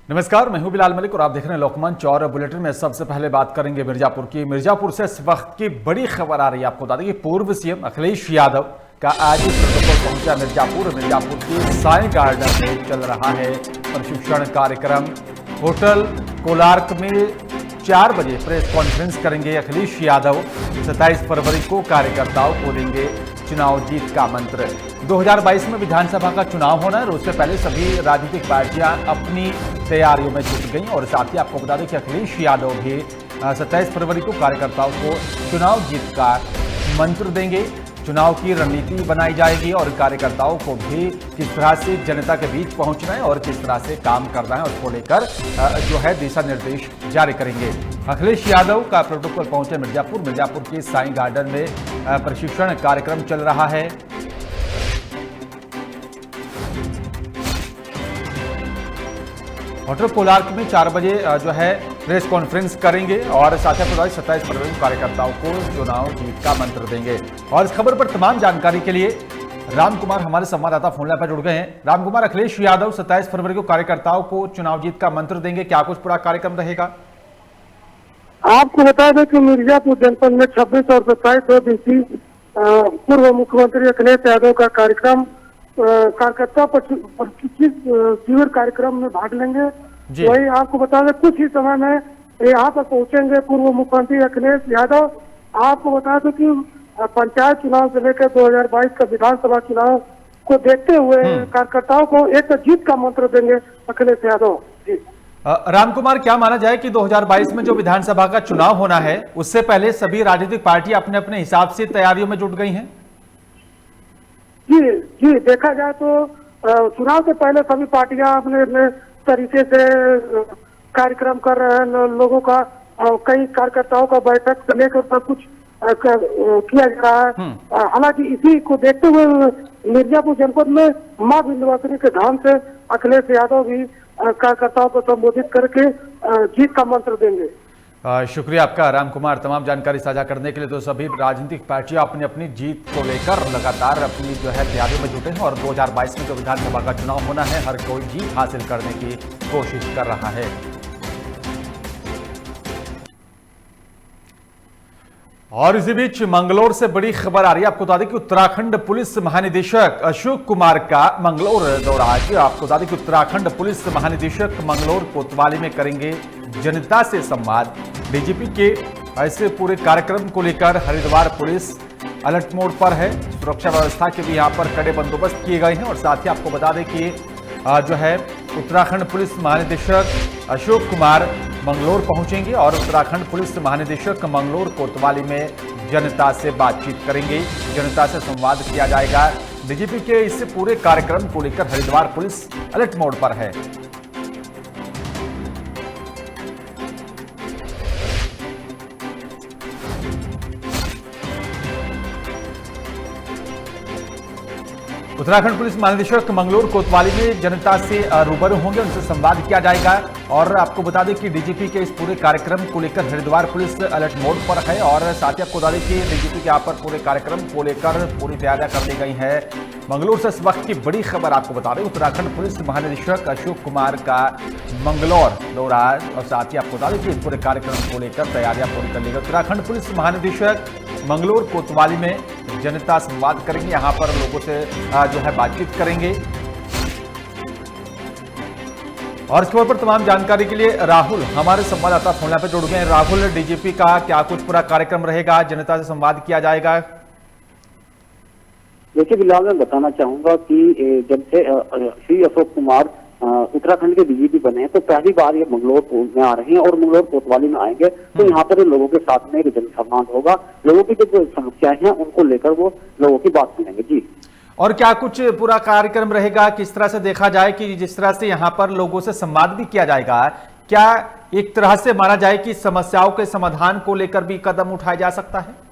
नमस्कार, मैं हूं बिलाल मलिक और आप देख रहे हैं लोकमंच। और बुलेटिन में सबसे पहले बात करेंगे मिर्जापुर की। मिर्जापुर से इस वक्त की बड़ी खबर आ रही है। आपको बता दें कि पूर्व सीएम अखिलेश यादव का आज प्रोटोकॉल पहुंचा मिर्जापुर के साई गार्डन में चल रहा है प्रशिक्षण कार्यक्रम। होटल कोलार्क में 4 बजे प्रेस कॉन्फ्रेंस करेंगे अखिलेश यादव। 27 फरवरी को कार्यकर्ताओं को देंगे चुनाव जीत का मंत्र। 2022 में विधानसभा का चुनाव होना है और उससे पहले सभी राजनीतिक पार्टियां अपनी तैयारियों में जुट गई। और साथ ही आपको बता दें कि अखिलेश यादव भी 27 फरवरी को कार्यकर्ताओं को चुनाव जीत का मंत्र देंगे। चुनाव की रणनीति बनाई जाएगी और कार्यकर्ताओं को भी किस तरह से जनता के बीच पहुंचना है और किस तरह से काम करना है उसको लेकर जो है दिशा निर्देश जारी करेंगे। अखिलेश यादव का प्रोटोकॉल पहुंचे मिर्जापुर के साई गार्डन में प्रशिक्षण कार्यक्रम चल रहा है। होटल कोलार्क में 4 बजे जो है प्रेस कॉन्फ्रेंस करेंगे और साथ ही 27 फरवरी को कार्यकर्ताओं को चुनाव जीत का मंत्र देंगे। और इस खबर पर तमाम जानकारी के लिए राम कुमार हमारे संवाददाता फोन लाइन पर जुड़ गए हैं। राम कुमार, अखिलेश यादव 27 फरवरी को कार्यकर्ताओं को चुनाव जीत का मंत्र देंगे, क्या कुछ पूरा कार्यक्रम रहेगा? आपको बता दें कि मिर्जापुर जनपद में 26 और 27 दिवसीय पूर्व मुख्यमंत्री अखिलेश यादव का कार्यक्रम कार्यकर्ता प्रशिक्षित शिविर कार्यक्रम में भाग लेंगे। वही आपको बता दें कुछ ही समय में यहाँ पर पहुंचेंगे पूर्व मुख्यमंत्री अखिलेश यादव। आपको बता दें कि पंचायत चुनाव से लेकर 2022 का विधानसभा चुनाव को देखते हुए कार्यकर्ताओं को एक जीत का मंत्र देंगे अखिलेश यादव जी। राम कुमार, क्या माना जाए कि 2022 में जो विधानसभा का चुनाव होना है उससे पहले सभी राजनीतिक पार्टी अपने अपने हिसाब से तैयारियों में जुट गई हैं? जी, देखा जाए तो चुनाव से पहले सभी पार्टियां अपने अपने तरीके से कार्यक्रम कर रहे हैं। लोगों का कई कार्यकर्ताओं का बैठक लेकर सब कुछ किया जा रहा है। हालांकि इसी को देखते हुए मिर्जापुर जनपद में मां विंध्यवासिनी के धाम से अखिलेश यादव भी कार्यकर्ताओं को संबोधित करके जीत का मंत्र देंगे। शुक्रिया आपका राम कुमार तमाम जानकारी साझा करने के लिए। तो सभी राजनीतिक पार्टियां अपनी अपनी जीत को लेकर लगातार अपनी जो है तैयारियों में जुटे हैं और 2022 में जो विधानसभा का चुनाव होना है हर कोई जीत हासिल करने की कोशिश कर रहा है। और इसी बीच मंगलौर से बड़ी खबर आ रही है। आपको बता दें कि उत्तराखंड पुलिस महानिदेशक अशोक कुमार का मंगलौर दौरा है। आपको बता दें कि उत्तराखंड पुलिस महानिदेशक मंगलौर कोतवाली में करेंगे जनता से संवाद। डीजीपी के ऐसे पूरे कार्यक्रम को लेकर हरिद्वार पुलिस अलर्ट मोड पर है। सुरक्षा व्यवस्था के भी यहाँ पर कड़े बंदोबस्त किए गए हैं। और साथ ही आपको बता दें कि जो है उत्तराखंड पुलिस महानिदेशक अशोक कुमार मंगलौर पहुंचेंगे और उत्तराखंड पुलिस महानिदेशक मंगलौर कोतवाली में जनता से बातचीत करेंगे, जनता से संवाद किया जाएगा। डीजीपी के इस पूरे कार्यक्रम को लेकर हरिद्वार पुलिस अलर्ट मोड पर है। उत्तराखंड पुलिस महानिदेशक मंगलौर कोतवाली में जनता से रूबरू होंगे, उनसे संवाद किया जाएगा। और आपको बता दें कि डीजीपी के इस पूरे कार्यक्रम को लेकर हरिद्वार पुलिस अलर्ट मोड पर है। और साथ ही आपको बता दें कि डीजीपी के यहाँ पर पूरे कार्यक्रम को लेकर पूरी तैयारियां कर ली गई है। मंगलौर से इस वक्त की बड़ी खबर आपको बता दें, उत्तराखंड पुलिस महानिदेशक अशोक कुमार का मंगलौर दौरा और साथ ही आपको बता दें कि इस पूरे कार्यक्रम को लेकर तैयारियां पूरी कर ली गई। उत्तराखंड पुलिस महानिदेशक मंगलौर कोतवाली में जनता संवाद करेंगे, यहाँ पर लोगों से जो है बातचीत करेंगे। और इस खबर पर तमाम जानकारी के लिए राहुल हमारे संवाददाता फोन लाइन पे जुड़ गए हैं। राहुल, डीजीपी का क्या कुछ पूरा कार्यक्रम रहेगा, जनता से संवाद किया जाएगा? देखिए बिलाल, मैं बताना चाहूंगा कि जब से श्री अशोक कुमार उत्तराखंड के डीजीपी बने हैं तो पहली बार ये मंगलौर में आ रहे हैं और मंगलौर कोतवाली में आएंगे। तो यहाँ पर लोगों के साथ में एक जनसंवाद होगा। लोगों की जो समस्याएं हैं उनको लेकर वो लोगों की बात सुनेंगे जी। और क्या कुछ पूरा कार्यक्रम रहेगा, किस तरह से देखा जाए कि जिस तरह से यहाँ पर लोगों से संवाद भी किया जाएगा, क्या एक तरह से माना जाए कि समस्याओं के समाधान को लेकर भी कदम उठाया जा सकता है?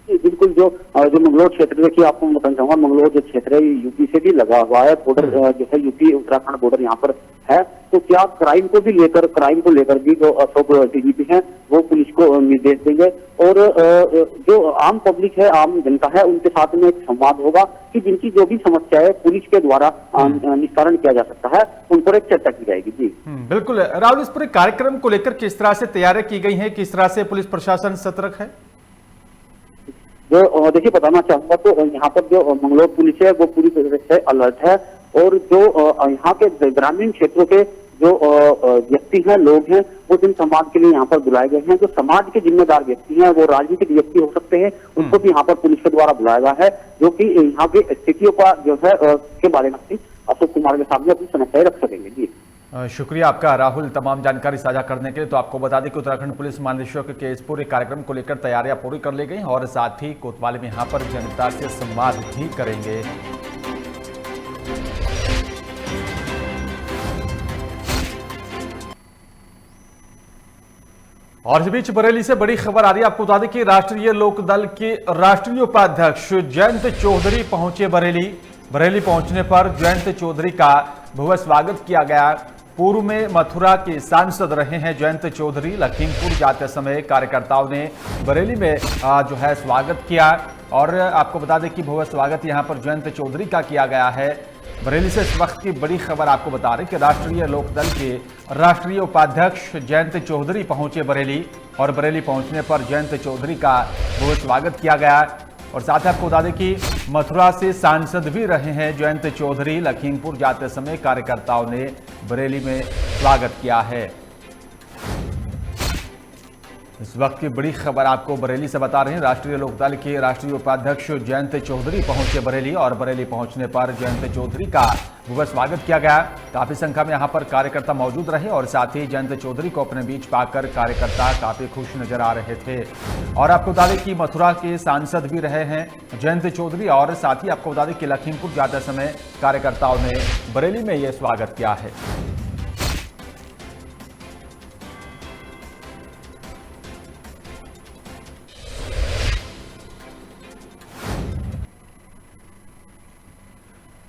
बिल्कुल, जो मंगलौर क्षेत्र देखिए आपको बताना चाहूंगा, मंगलौर जो क्षेत्र है यूपी से भी लगा हुआ है। बॉर्डर जैसे यूपी उत्तराखंड बॉर्डर यहाँ पर है। तो क्या क्राइम को लेकर भी जो अशोक डीजीपी हैं वो पुलिस को निर्देश देंगे और जो आम पब्लिक है, आम जनता है, उनके साथ में एक संवाद होगा कि जिनकी जो भी समस्या है पुलिस के द्वारा निस्तारण किया जा सकता है, उन पर एक चर्चा की जाएगी। जी बिल्कुल राहुल, इस पूरे कार्यक्रम को लेकर किस तरह से तैयारियां की गई हैं, किस तरह से पुलिस प्रशासन सतर्क है? जो देखिए बताना चाहूंगा तो यहाँ पर जो मंगलौर पुलिस है वो पूरी तरह से अलर्ट है और जो यहाँ के ग्रामीण क्षेत्रों के जो व्यक्ति हैं, लोग हैं, वो जन संवाद के लिए यहाँ पर बुलाए गए हैं। जो समाज के जिम्मेदार व्यक्ति हैं, वो राजनीतिक व्यक्ति हो सकते हैं, उनको भी यहाँ पर पुलिस के द्वारा बुलाया गया है, जो कि यहाँ की स्थितियों का जो है के बारे में अशोक कुमार के सामने अपनी समस्याएं रख सकेंगे। जी शुक्रिया आपका राहुल, तमाम जानकारी साझा करने के लिए। तो आपको बता दें कि उत्तराखंड पुलिस महानिदेशक के इस पूरे कार्यक्रम को लेकर तैयारियां पूरी कर ली गई और साथ ही कोतवाली में यहां पर जनता से संवाद भी करेंगे। और इस बीच बरेली से बड़ी खबर आ रही है। आपको बता दें कि राष्ट्रीय लोकदल के राष्ट्रीय उपाध्यक्ष जयंत चौधरी पहुंचे बरेली। बरेली पहुंचने पर जयंत चौधरी का भव्य स्वागत किया गया। पूर्व में मथुरा के सांसद रहे हैं जयंत चौधरी। लखीमपुर जाते समय कार्यकर्ताओं ने बरेली में जो है स्वागत किया और आपको बता दें कि भव्य स्वागत यहां पर जयंत चौधरी का किया गया है। बरेली से इस वक्त की बड़ी खबर आपको बता रहे कि राष्ट्रीय लोकदल के राष्ट्रीय उपाध्यक्ष जयंत चौधरी पहुंचे बरेली और बरेली पहुंचने पर जयंत चौधरी का भव्य स्वागत किया गया और साथ ही आपको बता दें कि मथुरा से सांसद भी रहे हैं जयंत चौधरी। लखीमपुर जाते समय कार्यकर्ताओं ने बरेली में स्वागत किया है। इस वक्त की बड़ी खबर आपको बरेली से बता रहे हैं। राष्ट्रीय लोकदल के राष्ट्रीय उपाध्यक्ष जयंत चौधरी पहुंचे बरेली और बरेली पहुंचने पर जयंत चौधरी का भव्य स्वागत किया गया। काफी संख्या में यहां पर कार्यकर्ता मौजूद रहे और साथ ही जयंत चौधरी को अपने बीच पाकर कार्यकर्ता काफी खुश नजर आ रहे थे। और आपको बता दें कि मथुरा के सांसद भी रहे हैं जयंत चौधरी और साथ ही आपको बता दें कि लखीमपुर जाते समय कार्यकर्ताओं ने बरेली में यह स्वागत किया है।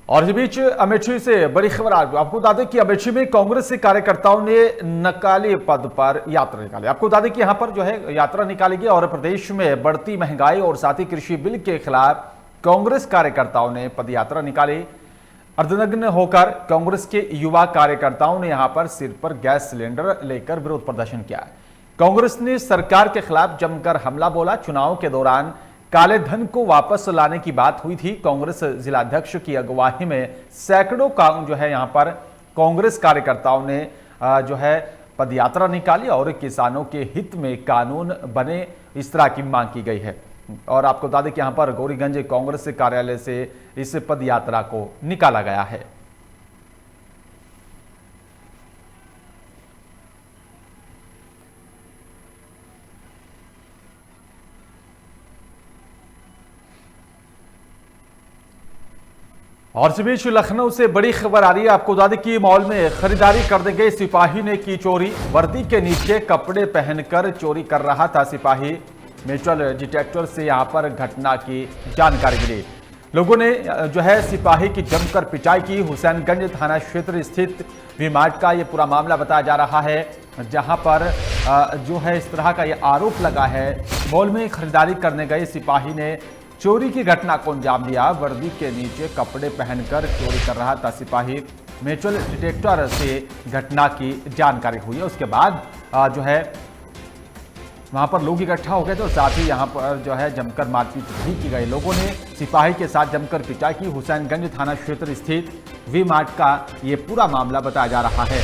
और इस बीच अमेठी से बड़ी खबर आपको बता दें कि अमेठी में कांग्रेस के कार्यकर्ताओं ने नकाले पद पर यात्रा निकाली। आपको बता दें कि यहां पर जो है यात्रा निकाली गई और प्रदेश में बढ़ती महंगाई और साथ ही कृषि बिल के खिलाफ कांग्रेस कार्यकर्ताओं ने पदयात्रा निकाली। अर्धनग्न होकर कांग्रेस के युवा कार्यकर्ताओं ने यहां पर सिर पर गैस सिलेंडर लेकर विरोध प्रदर्शन किया। कांग्रेस ने सरकार के खिलाफ जमकर हमला बोला। चुनाव के दौरान काले धन को वापस लाने की बात हुई थी। कांग्रेस जिलाध्यक्ष की अगुवाई में सैकड़ों जो है यहां पर कांग्रेस कार्यकर्ताओं ने जो है पदयात्रा निकाली और किसानों के हित में कानून बने, इस तरह की मांग की गई है। और आपको बता दें कि यहां पर गौरीगंज कांग्रेस कार्यालय से इस पदयात्रा को निकाला गया है। और इस बीच लखनऊ से बड़ी खबर आ रही है। आपको बता दें कि मॉल में खरीदारी करने गए सिपाही ने की चोरी। वर्दी के नीचे कपड़े पहनकर चोरी कर रहा था सिपाही। मेटल डिटेक्टर से यहां पर घटना की जानकारी मिली। लोगों ने जो है सिपाही की जमकर पिटाई की। हुसैनगंज थाना क्षेत्र स्थित वी-मार्ट का यह पूरा मामला बताया जा रहा है, जहां पर जो है इस तरह का यह आरोप लगा है। मॉल में खरीदारी करने गए सिपाही ने चोरी की घटना को अंजाम दिया। वर्दी के नीचे कपड़े पहनकर चोरी कर रहा था सिपाही। मेटल डिटेक्टर से घटना की जानकारी हुई है। उसके बाद जो है वहां पर लोग इकट्ठा हो गए थे और साथ ही यहां पर जो है जमकर मारपीट भी की गई। लोगों ने सिपाही के साथ जमकर पिटाई की। हुसैनगंज थाना क्षेत्र स्थित वी-मार्ट का ये पूरा मामला बताया जा रहा है।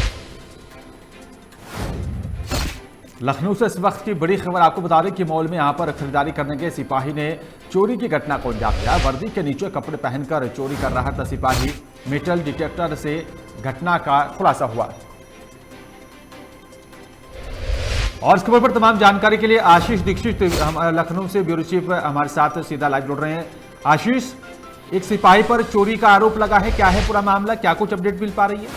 लखनऊ से इस वक्त की बड़ी खबर आपको बता दें कि मॉल में यहां पर खरीदारी करने के सिपाही ने चोरी की घटना को अंजाम दिया। वर्दी के नीचे कपड़े पहनकर चोरी कर रहा था सिपाही। मेटल डिटेक्टर से घटना का खुलासा हुआ। और इस खबर पर तमाम जानकारी के लिए आशीष दीक्षित हम लखनऊ से ब्यूरो चीफ हमारे साथ सीधा लाइव जुड़ रहे हैं। आशीष, एक सिपाही पर चोरी का आरोप लगा है, क्या है पूरा मामला, क्या कुछ अपडेट मिल पा रही है?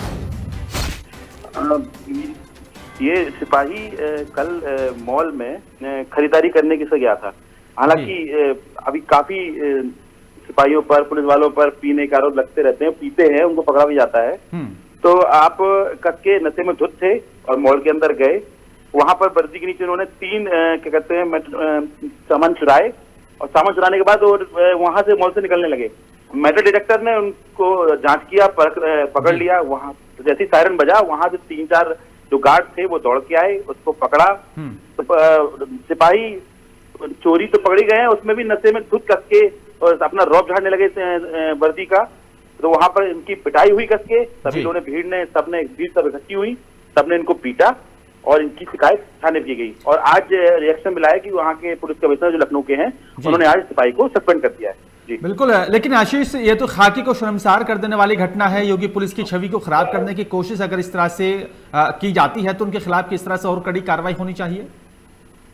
ये सिपाही कल मॉल में खरीदारी करने के लिए गया था। हालांकि अभी काफी सिपाहियों पर, पुलिस वालों पर पीने का आरोप लगते रहते हैं, पीते हैं, उनको पकड़ा भी जाता है। तो आप कस के नशे में धुत थे और मॉल के अंदर गए, वहां पर वर्दी के नीचे उन्होंने 3 क्या कहते हैं सामान चुराए, और सामान चुराने के बाद वहां से मॉल से निकलने लगे। मेटल डिटेक्टर ने उनको जांच किया, पकड़ लिया। वहां जैसे ही सायरन बजा, वहां से 3-4 जो गार्ड थे वो दौड़ के आए, उसको पकड़ा। तो सिपाही चोरी तो पकड़ी गए हैं, उसमें भी नशे में धुत कस के और अपना रौब झाड़ने लगे वर्दी का। तो वहां पर इनकी पिटाई हुई कस के, सभी लोगों ने, भीड़ ने, सबने, भीड़ सब इकट्ठी हुई, सबने इनको पीटा और इनकी शिकायत थाने में की गई। और आज रिएक्शन मिला है कि वहां के पुलिस कमिश्नर जो लखनऊ के हैं, उन्होंने आज सिपाही को सस्पेंड कर दिया है। जी बिल्कुल, लेकिन आशीष, ये तो खाकी को शर्मसार कर देने वाली घटना है। योगी पुलिस की छवि को खराब करने की कोशिश अगर इस तरह से की जाती है तो उनके खिलाफ किस तरह से और कड़ी कार्रवाई होनी चाहिए?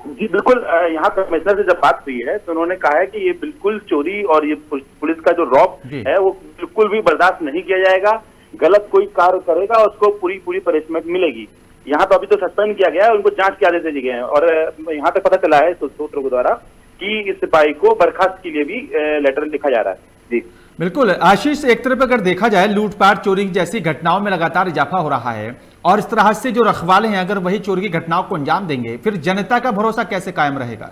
जी बिल्कुल, यहाँ कमिश्नर से जब बात हुई है तो उन्होंने कहा है कि ये बिल्कुल चोरी और ये पुलिस का जो रौब है वो बिल्कुल भी बर्दाश्त नहीं किया जाएगा। गलत कोई कार्य करेगा उसको पूरी पनिशमेंट मिलेगी। यहाँ तो अभी तो सस्पेंड किया गया है, उनको जांच के आदेश दिए गए हैं, और यहाँ तक पता चला है सूत्रों के द्वारा कि इस सिपाही को बर्खास्त के लिए भी लेटर लिखा जा रहा है। जी बिल्कुल आशीष, एक तरफ अगर देखा जाए लूटपाट चोरी जैसी घटनाओं में लगातार इजाफा हो रहा है, और इस तरह से जो रखवाले हैं अगर वही चोरी की घटनाओं को अंजाम देंगे, फिर जनता का भरोसा कैसे कायम रहेगा?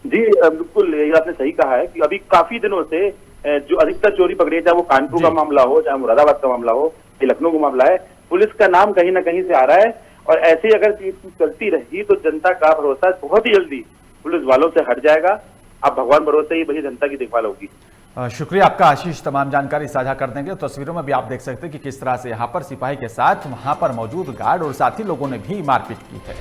जी बिल्कुल, ये आपने सही कहा है कि अभी काफी दिनों से जो अधिकतर चोरी पकड़ी है, चाहे वो कानपुर का मामला हो, चाहे मुरादाबाद का मामला हो, ये लखनऊ का मामला है, पुलिस का नाम कहीं ना कहीं से आ रहा है। और ऐसे अगर चीज चलती रही तो जनता का भरोसा बहुत ही जल्दी पुलिस वालों से हट जाएगा। अब भगवान भरोसे ही वही जनता की देखभाल होगी। शुक्रिया आपका आशीष, तमाम जानकारी साझा कर देंगे। तस्वीरों में भी आप देख सकते हैं कि किस तरह से यहाँ पर सिपाही के साथ वहां पर मौजूद गार्ड और साथी लोगों ने भी मारपीट की है।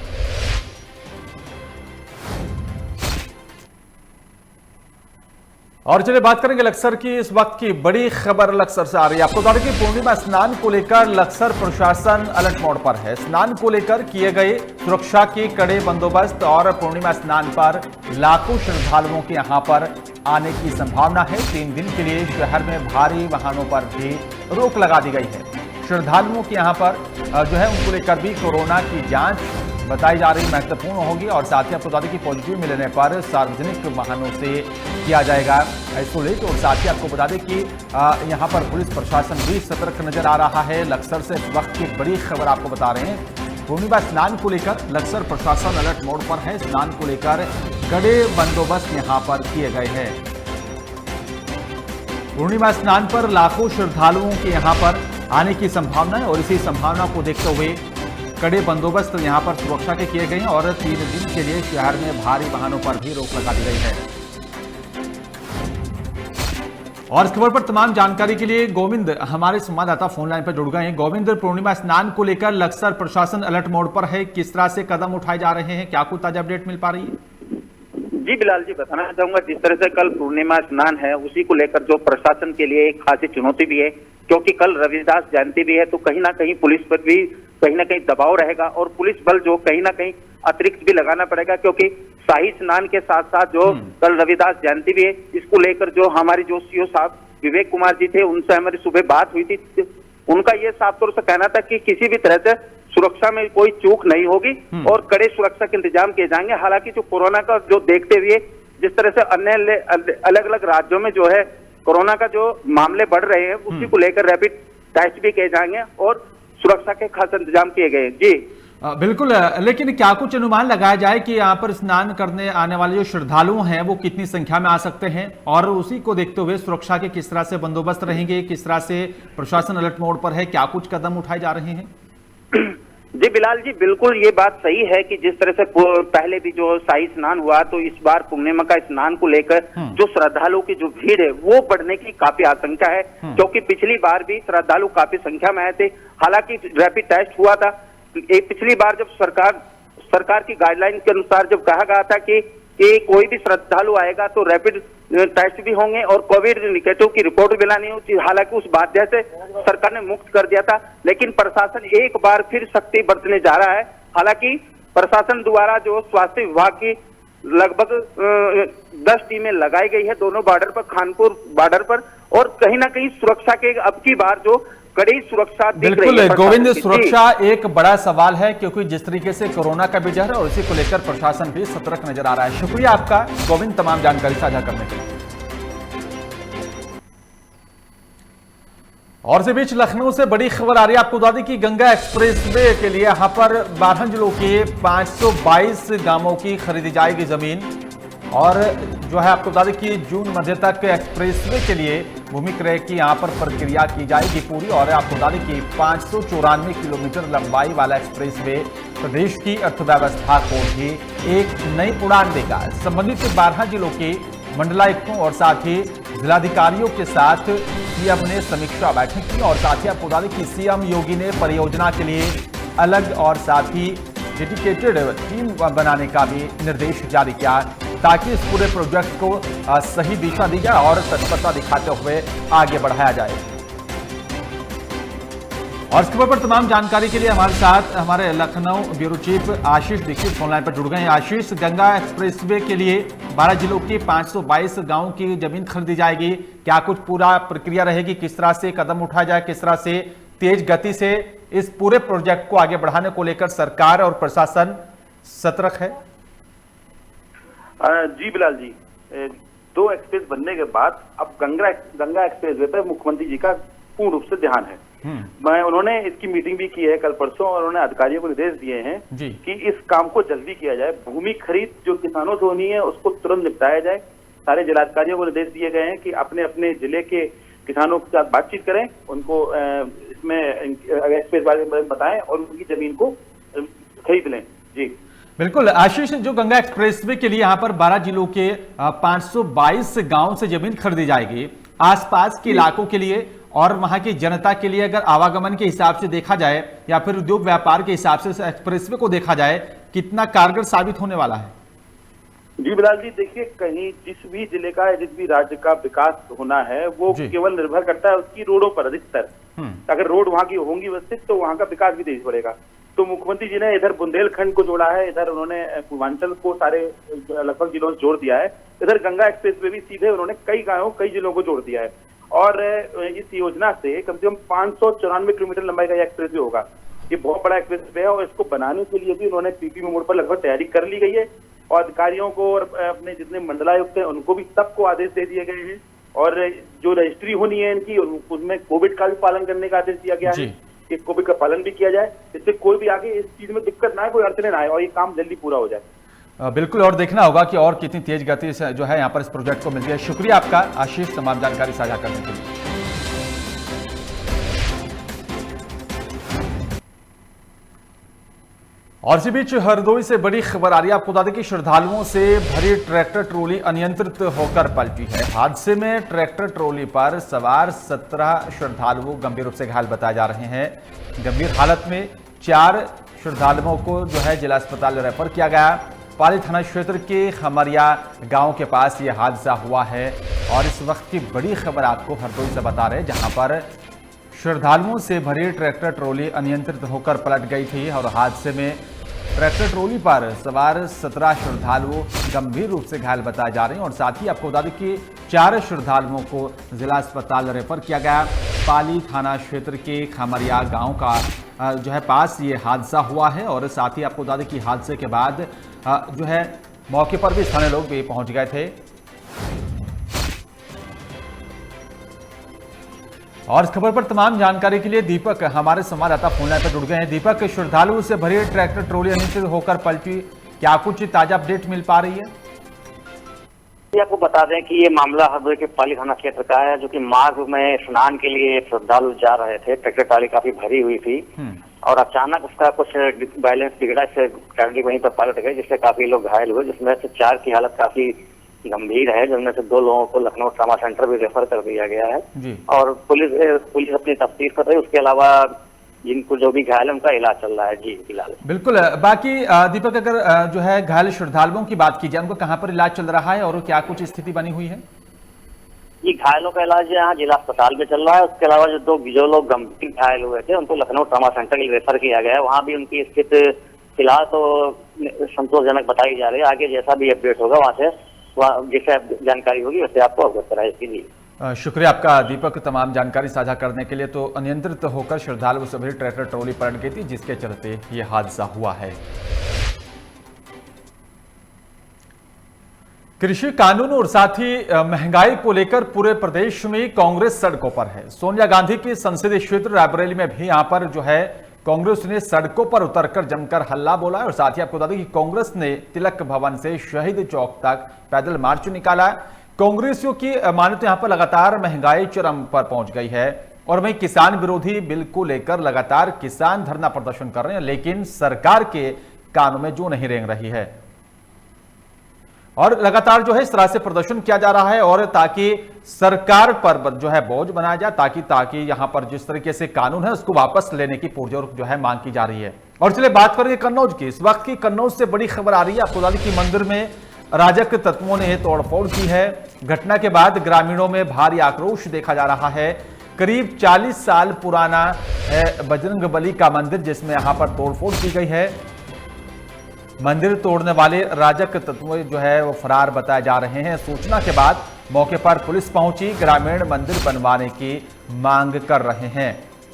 और चलिए बात करेंगे लक्सर की। इस वक्त की बड़ी खबर लक्सर से आ रही है। आपको बता दें कि पूर्णिमा स्नान को लेकर लक्सर प्रशासन अलर्ट मोड पर है। स्नान को लेकर किए गए सुरक्षा के कड़े बंदोबस्त और पूर्णिमा स्नान पर लाखों श्रद्धालुओं के यहां पर आने की संभावना है। 3 दिन के लिए शहर में भारी वाहनों पर भी रोक लगा दी गई है। श्रद्धालुओं के यहाँ पर जो है उनको लेकर भी कोरोना की जांच बताई जा रही महत्वपूर्ण होगी, और साथ ही आपको बता दें कि पॉजिटिव मिलने पर सार्वजनिक वाहनों से किया जाएगा आइसोलेट। और साथ ही आपको बता दें कि यहाँ पर पुलिस प्रशासन भी सतर्क नजर आ रहा है। लक्सर से इस वक्त की बड़ी खबर आपको बता रहे हैं। पूर्णिमा स्नान को लेकर लक्सर प्रशासन अलर्ट मोड पर है। स्नान को लेकर कड़े बंदोबस्त यहाँ पर किए गए हैं। पूर्णिमा स्नान पर लाखों श्रद्धालुओं के यहाँ पर आने की संभावना है, और इसी संभावना को देखते हुए कड़े बंदोबस्त यहां पर सुरक्षा के किए गए हैं, और 3 दिन के लिए शहर में भारी वाहनों पर भी रोक लगा दी गई है। और इस खबर पर तमाम जानकारी के लिए गोविंद हमारे संवाददाता फोन लाइन पर जुड़ गए हैं। गोविंद, पूर्णिमा स्नान को लेकर लक्सर प्रशासन अलर्ट मोड पर है, किस तरह से कदम उठाए जा रहे हैं, क्या कुछ ताजा अपडेट मिल पा रही है? जी बिलाल जी, बताना चाहूंगा जिस तरह से कल पूर्णिमा स्नान है उसी को लेकर जो प्रशासन के लिए एक खासी चुनौती भी है, क्योंकि कल रविदास जयंती भी है, तो कहीं ना कहीं पुलिस पर भी कहीं ना कहीं दबाव रहेगा, और पुलिस बल जो कहीं ना कहीं अतिरिक्त भी लगाना पड़ेगा, क्योंकि शाही स्नान के साथ साथ जो कल रविदास जयंती भी है, इसको लेकर जो हमारी जो सीओ साहब विवेक कुमार जी थे, उनसे हमारी सुबह बात हुई थी। उनका ये साफ तौर से कहना था कि किसी भी तरह से सुरक्षा में कोई चूक नहीं होगी और कड़े सुरक्षा के इंतजाम किए जाएंगे। हालांकि जो कोरोना का जो देखते हुए जिस तरह से अन्य अलग अलग राज्यों में जो है कोरोना का जो मामले बढ़ रहे हैं, उसी को लेकर रैपिड टेस्ट भी किए जाएंगे और सुरक्षा के खास इंतजाम किए गए। जी बिल्कुल, लेकिन क्या कुछ अनुमान लगाया जाए कि यहाँ पर स्नान करने आने वाले जो श्रद्धालु हैं वो कितनी संख्या में आ सकते हैं, और उसी को देखते हुए सुरक्षा के किस तरह से बंदोबस्त रहेंगे, किस तरह से प्रशासन अलर्ट मोड पर है, क्या कुछ कदम उठाए जा रहे हैं? जी बिलाल जी, बिल्कुल ये बात सही है कि जिस तरह से पहले भी जो शाही स्नान हुआ, तो इस बार पूर्णिमा का स्नान को लेकर जो श्रद्धालुओं की जो भीड़ है वो बढ़ने की काफी आशंका है, क्योंकि पिछली बार भी श्रद्धालु काफी संख्या में आए थे। हालांकि रैपिड टेस्ट हुआ था। पिछली बार जब सरकार की गाइडलाइन के अनुसार जब कहा गया था कि कोई भी श्रद्धालु आएगा तो रैपिड टेस्ट भी होंगे और कोविड निगेटिव की रिपोर्ट भी लानी होती, हालांकि उस बाध्य से सरकार ने मुक्त कर दिया था। लेकिन प्रशासन एक बार फिर सख्ती बरतने जा रहा है। हालांकि प्रशासन द्वारा जो स्वास्थ्य विभाग की लगभग 10 टीमें लगाई गई है दोनों बॉर्डर पर, खानपुर बॉर्डर पर, और कहीं ना कहीं सुरक्षा के अब की बार जो कड़ी सुरक्षा दिख रही है। बिल्कुल गोविंद, सुरक्षा एक बड़ा सवाल है, क्योंकि जिस तरीके से कोरोना का भी जहर और इसी को लेकर प्रशासन भी सतर्क नजर आ रहा है। शुक्रिया आपका गोविंद, तमाम जानकारी साझा करने के लिए। और इसी बीच लखनऊ से बड़ी खबर आ रही है आपको बता दें कि गंगा एक्सप्रेसवे के लिए यहां पर 12 जिलों के 522 गांवों की खरीदी जाएगी जमीन। और जो है आपको बता दें कि जून मध्य तक एक्सप्रेसवे के लिए भूमि क्रय की यहां पर प्रक्रिया की जाएगी पूरी। और आपको बता दें कि 594 किलोमीटर लंबाई वाला एक्सप्रेसवे प्रदेश की अर्थव्यवस्था को भी एक नई उड़ान देगा। संबंधित 12 जिलों के मंडलायुक्तों और साथ ही जिलाधिकारियों के साथ सीएम ने समीक्षा बैठक की। और साथ ही आपको बता दें कि सीएम योगी ने परियोजना के लिए अलग और साथ ही डेडिकेटेड टीम बनाने का भी निर्देश जारी किया, ताकि इस पूरे प्रोजेक्ट को सही दिशा दी जाए और तत्परता दिखाते हुए आगे बढ़ाया जाए। और इस खबर पर तमाम जानकारी के लिए हमारे साथ हमारे लखनऊ ब्यूरो चीफ आशीष दीक्षित फोनलाइन पर जुड़ गए हैं। आशीष, गंगा एक्सप्रेसवे के लिए 12 जिलों के 522 गांवों की जमीन खरीदी जाएगी, क्या कुछ पूरा प्रक्रिया रहेगी, किस तरह से कदम उठाया जाए, किस तरह से तेज गति से इस पूरे प्रोजेक्ट को आगे बढ़ाने को लेकर सरकार और प्रशासन सतर्क है? जी बिलाल जी, 2 एक्सप्रेस बनने के बाद अब गंगा एक्सप्रेसवे पर मुख्यमंत्री जी का पूर्ण रूप से ध्यान है। उन्होंने इसकी मीटिंग भी की है कल परसों, और उन्होंने अधिकारियों को निर्देश दिए हैं कि इस काम को जल्दी किया जाए। भूमि खरीद जो किसानों से होनी है उसको तुरंत निपटाया जाए। सारे जिलाधिकारियों को निर्देश दिए गए हैं कि अपने अपने जिले के किसानों के साथ बातचीत करें, उनको इसमें एक्सप्रेस बारे में बताएं और उनकी जमीन को खरीद लें। जी बिल्कुल आशीष, जो गंगा एक्सप्रेसवे के लिए यहाँ पर 12 जिलों के 522 गांव से जमीन खरीदी जाएगी, आसपास के इलाकों के लिए और वहां की जनता के लिए अगर आवागमन के हिसाब से देखा जाए या फिर उद्योग व्यापार के हिसाब से एक्सप्रेसवे को देखा जाए, कितना कारगर साबित होने वाला है? जी बिलाल जी, देखिए, कहीं जिस भी जिले का जिस भी राज्य का विकास होना है वो केवल निर्भर करता है उसकी रोडों पर अधिकतर। अगर रोड वहां की होंगी व्यवस्थित तो वहां का विकास भी तेज बढ़ेगा। तो मुख्यमंत्री जी ने इधर बुंदेलखंड को जोड़ा है, इधर उन्होंने पूर्वांचल को सारे लगभग जिलों से जोड़ दिया है, इधर गंगा एक्सप्रेसवे भी सीधे उन्होंने कई गांवों कई जिलों को जोड़ दिया है। और इस योजना से कम 594 किलोमीटर लंबाई का एक्सप्रेसवे होगा। ये बहुत बड़ा एक्सप्रेसवे है और इसको बनाने के लिए भी उन्होंने पीपी मोड पर लगभग तैयारी कर ली गई है। और अधिकारियों को और अपने जितने मंडलायुक्त हैं उनको भी सबको आदेश दे दिए गए हैं। और जो रजिस्ट्री होनी है इनकी, उसमें कोविड का भी पालन करने का आदेश दिया गया है कि कोविड का पालन भी किया जाए, इससे कोई भी आगे इस चीज में दिक्कत ना आए, कोई अड़चने ना आए और ये काम जल्दी पूरा हो जाए। बिल्कुल, और देखना होगा कि और कितनी तेज गति से जो है यहाँ पर इस प्रोजेक्ट को मिलती है। शुक्रिया आपका आशीष, तमाम जानकारी साझा करने के लिए। और इसी बीच हरदोई से बड़ी खबर आ रही है। आपको बता दें कि श्रद्धालुओं से भरी ट्रैक्टर ट्रॉली अनियंत्रित होकर पलटी है। हादसे में ट्रैक्टर ट्रॉली पर सवार 17 श्रद्धालु गंभीर रूप से घायल बताए जा रहे हैं। गंभीर हालत में 4 श्रद्धालुओं को जो है जिला अस्पताल रेफर किया गया। पाली थाना क्षेत्र के खमरिया गांव के पास यह हादसा हुआ है। और इस वक्त की बड़ी खबर आपको हरदोई से बता रहे हैं, जहां पर श्रद्धालुओं से भरी ट्रैक्टर ट्रॉली अनियंत्रित होकर पलट गई थी। और हादसे में ट्रैक्टर ट्रॉली पर सवार 17 श्रद्धालु गंभीर रूप से घायल बताए जा रहे हैं। और साथ ही आपको बता दें कि 4 श्रद्धालुओं को जिला अस्पताल रेफर किया गया। पाली थाना क्षेत्र के खमरिया गांव का जो है पास ये हादसा हुआ है। और साथ ही आपको बता दें कि हादसे के बाद जो है मौके पर भी स्थानीय लोग भी पहुंच गए थे। और इस खबर पर तमाम जानकारी के लिए दीपक हमारे संवाददाता फोनलाइन पर जुड़ गए हैं। दीपक, श्रद्धालुओं से भरी ट्रैक्टर ट्रॉली अनियंत्रित होकर पलटी, क्या कुछ ताजा अपडेट मिल पा रही है? आपको बता दें कि ये मामला हरदोई के पाली थाना क्षेत्र का है, जो कि मार्ग में स्नान के लिए श्रद्धालु जा रहे थे। ट्रैक्टर ट्रॉली काफी भरी हुई थी और अचानक उसका कुछ बैलेंस बिगड़ा, इससे ट्रॉली वहीं पर पलट गई, जिससे काफी लोग घायल हुए, जिसमें से 4 की हालत काफी गंभीर है, जिनमें से 2 लोगों को लखनऊ ट्रामा सेंटर भी रेफर कर दिया गया है। और पुलिस अपनी तफ्तीश कर रही है। उसके अलावा जिनको जो भी घायल है उनका इलाज चल रहा है। जी फिलहाल बिल्कुल। बाकी दीपक, अगर जो है घायल श्रद्धालुओं की बात की जाए, उनको कहाँ पर इलाज चल रहा है और क्या कुछ स्थिति बनी हुई है? जी, घायलों का इलाज यहाँ जिला अस्पताल में चल रहा है। उसके अलावा जो लोग गंभीर घायल हुए थे उनको लखनऊ ट्रामा सेंटर के लिए रेफर किया गया है। वहाँ भी उनकी स्थिति फिलहाल तो संतोषजनक बताई जा रही है। आगे जैसा भी अपडेट होगा वहाँ से जैसे जानकारी होगी वैसे आपको अवगत कराए इसके लिए। शुक्रिया आपका दीपक, तमाम जानकारी साझा करने के लिए। तो अनियंत्रित होकर श्रद्धालुओं से भरी ट्रैक्टर ट्रॉली पलट गई थी, जिसके चलते यह हादसा हुआ है। कृषि कानून और साथ ही महंगाई को लेकर पूरे प्रदेश में कांग्रेस सड़कों पर है। सोनिया गांधी के संसदीय क्षेत्र रायबरेली में भी यहां पर जो है कांग्रेस ने सड़कों पर उतरकर जमकर हल्ला बोला है। और साथ ही आपको बता दें कि कांग्रेस ने तिलक भवन से शहीद चौक तक पैदल मार्च निकाला। कांग्रेसियों की माने तो यहां पर लगातार महंगाई चरम पर पहुंच गई है और वहीं किसान विरोधी बिल को लेकर लगातार किसान धरना प्रदर्शन कर रहे हैं, लेकिन सरकार के कानों में जो नहीं रेंग रही है और लगातार जो है इस तरह से प्रदर्शन किया जा रहा है और ताकि सरकार पर जो है बोझ बनाया जाए, ताकि यहां पर जिस तरीके से कानून है उसको वापस लेने की पुरजोर जो है मांग की जा रही है। और चलिए बात करेंगे कन्नौज की। इस वक्त की कन्नौज से बड़ी खबर आ रही है। आपको बता दें कि मंदिर में अराजक तत्वों ने तोड़फोड़ की है। घटना के बाद ग्रामीणों में भारी आक्रोश देखा जा रहा है। करीब 40 साल पुराना बजरंगबली का मंदिर जिसमें यहां पर तोड़फोड़ की गई है। मंदिर तोड़ने वाले अराजक तत्व जो है वो फरार बताए जा रहे हैं। सूचना के बाद मौके पर पुलिस पहुंची। ग्रामीण मंदिर बनवाने की मांग कर रहे हैं।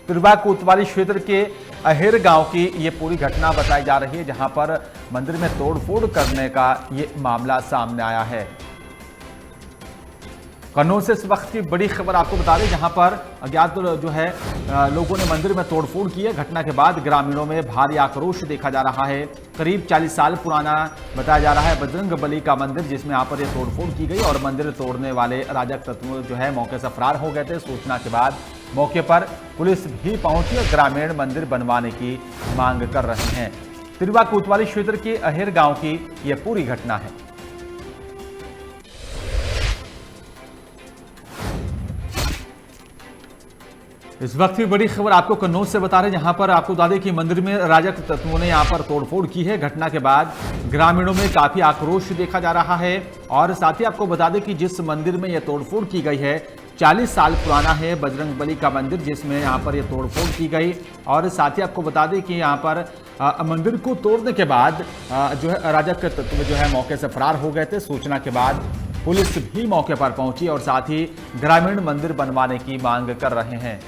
तिरवा कोतवाली क्षेत्र के अहिर गांव की ये पूरी घटना बताई जा रही है, जहां पर मंदिर में तोड़फोड़ करने का ये मामला सामने आया है। कन्नौज से इस वक्त की बड़ी खबर आपको बता दें, जहां पर अज्ञात जो है लोगों ने मंदिर में तोड़फोड़ की है। घटना के बाद ग्रामीणों में भारी आक्रोश देखा जा रहा है। करीब 40 साल पुराना बताया जा रहा है बजरंगबली का मंदिर, जिसमें यहां पर ये तोड़फोड़ की गई और मंदिर तोड़ने वाले अराजक तत्व जो है मौके से फरार हो गए थे। सूचना के बाद मौके पर पुलिस भी पहुंची और ग्रामीण मंदिर बनवाने की मांग कर रहे हैं। तिरवा कोतवाली क्षेत्र के अहिर गांव की यह पूरी घटना है। इस वक्त की बड़ी खबर आपको कन्नौज से बता रहे हैं, जहां पर आपको बता दें कि मंदिर में अराजक तत्वों ने यहां पर तोड़फोड़ की है। घटना के बाद ग्रामीणों में काफी आक्रोश देखा जा रहा है और साथ ही आपको बता दें कि जिस मंदिर में यह तोड़फोड़ की गई है 40 साल पुराना है बजरंगबली का मंदिर, जिसमें यहां पर यह तोड़फोड़ की गई। और साथ ही आपको बता दें कि यहां पर मंदिर को तोड़ने के बाद जो है अराजक तत्व जो है मौके से फरार हो गए थे। सूचना के बाद पुलिस भी मौके पर पहुंची और साथ ही ग्रामीण मंदिर बनवाने की मांग कर रहे हैं।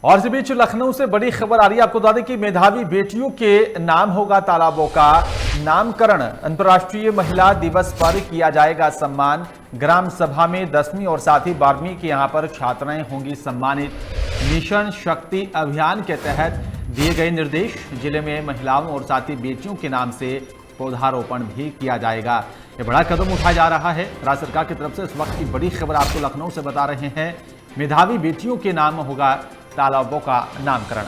और इस बीच लखनऊ से बड़ी खबर आ रही है। आपको बता दें कि मेधावी बेटियों के नाम होगा तालाबों का नामकरण। अंतर्राष्ट्रीय महिला दिवस पर किया जाएगा सम्मान। ग्राम सभा में 10वीं और साथ ही 12वीं की यहां पर छात्राएं होंगी सम्मानित। मिशन शक्ति अभियान के तहत दिए गए निर्देश। जिले में महिलाओं और साथ ही बेटियों के नाम से पौधारोपण भी किया जाएगा। ये बड़ा कदम उठाया जा रहा है राज्य सरकार की तरफ से। इस वक्त की बड़ी खबर आपको लखनऊ से बता रहे हैं। मेधावी बेटियों के नाम होगा तालाबों का नामकरण।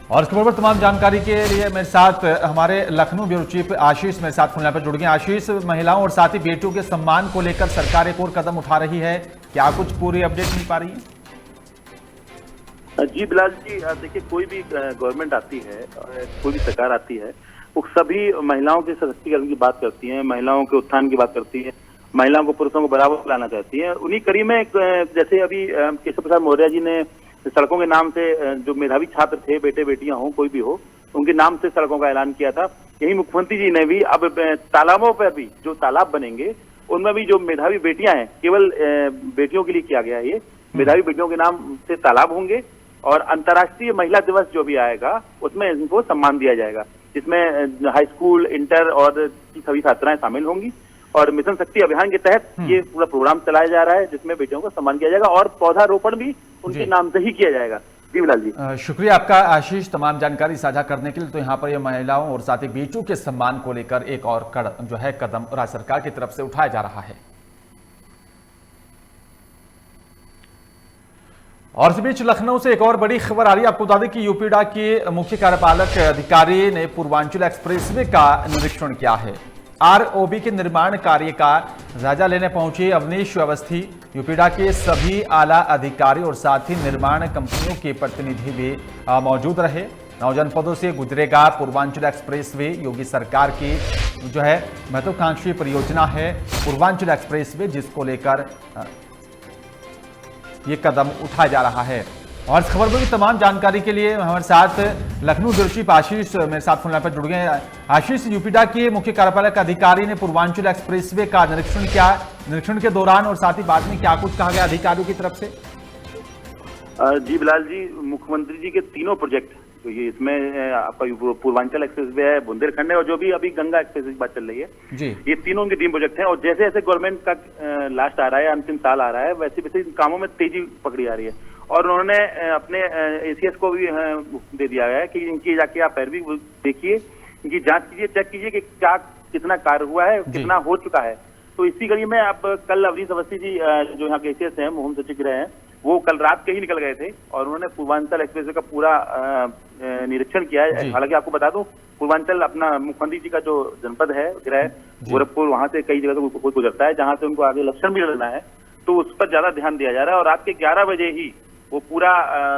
और इसके बराबर तमाम जानकारी के लिए मेरे साथ हमारे लखनऊ ब्यूरो चीफ आशीष मेरे साथ फोन पर जुड़ गए। आशीष, महिलाओं और साथ ही बेटियों के सम्मान को लेकर सरकार एक और कदम उठा रही है, क्या कुछ पूरी अपडेट मिल पा रही है? जी बिलाल जी, देखिए कोई भी गवर्नमेंट आती है, कोई भी सरकार आती है, वो सभी महिलाओं के सशक्तिकरण की बात करती है, महिलाओं के उत्थान की बात करती है, महिलाओं को पुरुषों को बराबर लाना चाहती है। उन्हीं कड़ी में जैसे अभी केशव प्रसाद मौर्य जी ने सड़कों के नाम से जो मेधावी छात्र थे, बेटे बेटियां हो कोई भी हो, उनके नाम से सड़कों का ऐलान किया था। यही मुख्यमंत्री जी ने भी अब तालाबों पर भी जो तालाब बनेंगे उनमें भी जो मेधावी बेटियां हैं, केवल बेटियों के लिए किया गया है। ये मेधावी बेटियों के नाम से तालाब होंगे और अंतर्राष्ट्रीय महिला दिवस जो भी आएगा उसमें इनको सम्मान दिया जाएगा, जिसमें हाई स्कूल, इंटर और सभी छात्राएं शामिल होंगी। और मिशन शक्ति अभियान के तहत ये पूरा प्रोग्राम चलाया जा रहा है, जिसमें बेटियों को सम्मान किया जाएगा और पौधारोपण भी उनके नाम से ही किया जाएगा। जी बिलाल जी, शुक्रिया आपका आशीष तमाम जानकारी साझा करने के लिए। तो यहाँ पर ये महिलाओं और साथ ही बेटियों के सम्मान को लेकर एक और जो है कदम राज्य सरकार की तरफ से उठाया जा रहा है। और इस बीच लखनऊ से एक और बड़ी खबर आ रही है। आपको बता दें कि यूपीडा के मुख्य कार्यपालक अधिकारी ने पूर्वांचल एक्सप्रेसवे का निरीक्षण किया है। आरओबी के निर्माण कार्य का जायजा लेने पहुंचे अवनीश अवस्थी। यूपीडा के सभी आला अधिकारी और साथ ही निर्माण कंपनियों के प्रतिनिधि भी मौजूद रहे। 9 जनपदों से गुजरेगा पूर्वांचल एक्सप्रेसवे। योगी सरकार की जो है महत्वाकांक्षी परियोजना है पूर्वांचल एक्सप्रेसवे, जिसको लेकर ये कदम उठाया जा रहा है। और इस खबर पर भी तमाम जानकारी के लिए हमारे साथ लखनऊ ब्यूरो चीफ आशीष मेरे साथ फोन लाइन पर जुड़ गए हैं। आशीष, यूपीडा के मुख्य कार्यपालक अधिकारी ने पूर्वांचल एक्सप्रेसवे का निरीक्षण किया, निरीक्षण के दौरान और साथ ही बाद में क्या कुछ कहा गया अधिकारियों की तरफ से? जी बिलाल जी, मुख्यमंत्री जी के तीनों प्रोजेक्ट तो ये इसमें आपका पूर्वांचल एक्सप्रेसवे है, बुंदेलखंड है और जो भी अभी गंगा एक्सप्रेसवे की बात चल रही है जी, ये तीनों उनके 3 प्रोजेक्ट हैं। और जैसे जैसे गवर्नमेंट का लास्ट आ रहा है, अंतिम साल आ रहा है, वैसे वैसे इन कामों में तेजी पकड़ी आ रही है। और उन्होंने अपने एसीएस को भी दे दिया है कि इनकी जाके आप पैरवी देखिए, इनकी जांच कीजिए, चेक कीजिए कि क्या कितना कार्य हुआ है, कितना हो चुका है। तो इसी कड़ी में अब कल अवनीश अवस्थी जी जो यहाँ के एसीएस हैं, मुख्य सचिव रहे हैं, वो कल रात के ही निकल गए थे और उन्होंने पूर्वांचल एक्सप्रेसवे का पूरा निरीक्षण किया है। हालांकि आपको बता दूं, पूर्वांचल अपना मुख्यमंत्री जी का जो जनपद है गृह गोरखपुर, वहां से कई जगह से गुजरता है, जहां से उनको आगे इलेक्शन भी लड़ना है, तो उस पर ज्यादा ध्यान दिया जा रहा है। और रात के 11 बजे ही वो पूरा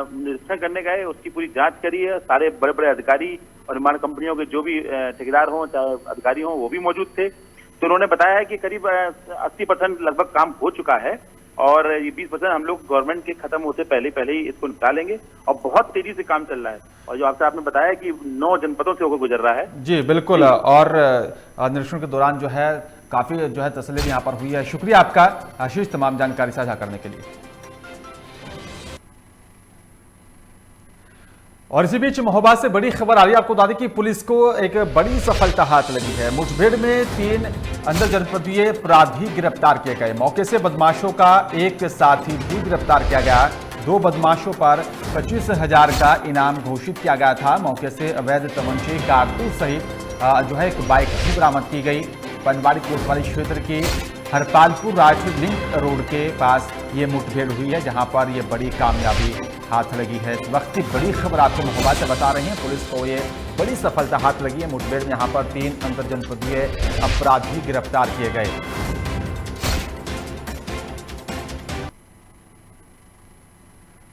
निरीक्षण करने गए, उसकी पूरी जांच करी है। सारे बड़े बड़े अधिकारी और निर्माण कंपनियों के जो भी ठेकेदार हों चाहे अधिकारी हों, वो भी मौजूद थे। तो उन्होंने बताया है कि करीब 80% लगभग काम हो चुका है और ये 20% हम लोग गवर्नमेंट के खत्म होते पहले ही इसको निकालेंगे और बहुत तेजी से काम चल रहा है। और जो आपने बताया कि 9 जनपदों से होकर गुजर रहा है। जी बिल्कुल। और निरीक्षण के दौरान जो है काफी जो है तसल्ली यहाँ पर हुई है। शुक्रिया आपका आशीष, तमाम जानकारी साझा करने के लिए। और इसी बीच महोबा से बड़ी खबर आ रही है। आपको बता दें कि पुलिस को एक बड़ी सफलता हाथ लगी है। मुठभेड़ में 3 अंतर जनपदीय अपराधी गिरफ्तार किए गए। मौके से बदमाशों का एक साथी भी गिरफ्तार किया गया। 2 बदमाशों पर 25,000 का इनाम घोषित किया गया था। मौके से अवैध तमंचे, कारतूस सहित जो है एक बाइक भी बरामद की गई। पनवाड़ी कोतवाली क्षेत्र की हरपालपुर राष्ट्रीय लिंक रोड के पास ये मुठभेड़ हुई है, जहां पर ये बड़ी कामयाबी हाथ लगी है। इस वक्त की बड़ी खबर आपको महोबा से बता रहे हैं। पुलिस को ये बड़ी सफलता हाथ लगी है। मुठभेड़ में यहाँ पर 3 अंतर जनपदीय अपराधी गिरफ्तार किए गए।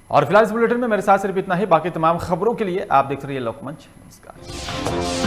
और फिलहाल इस बुलेटिन में मेरे साथ सिर्फ इतना ही। बाकी तमाम खबरों के लिए आप देखते रहिए लोकमंच। नमस्कार।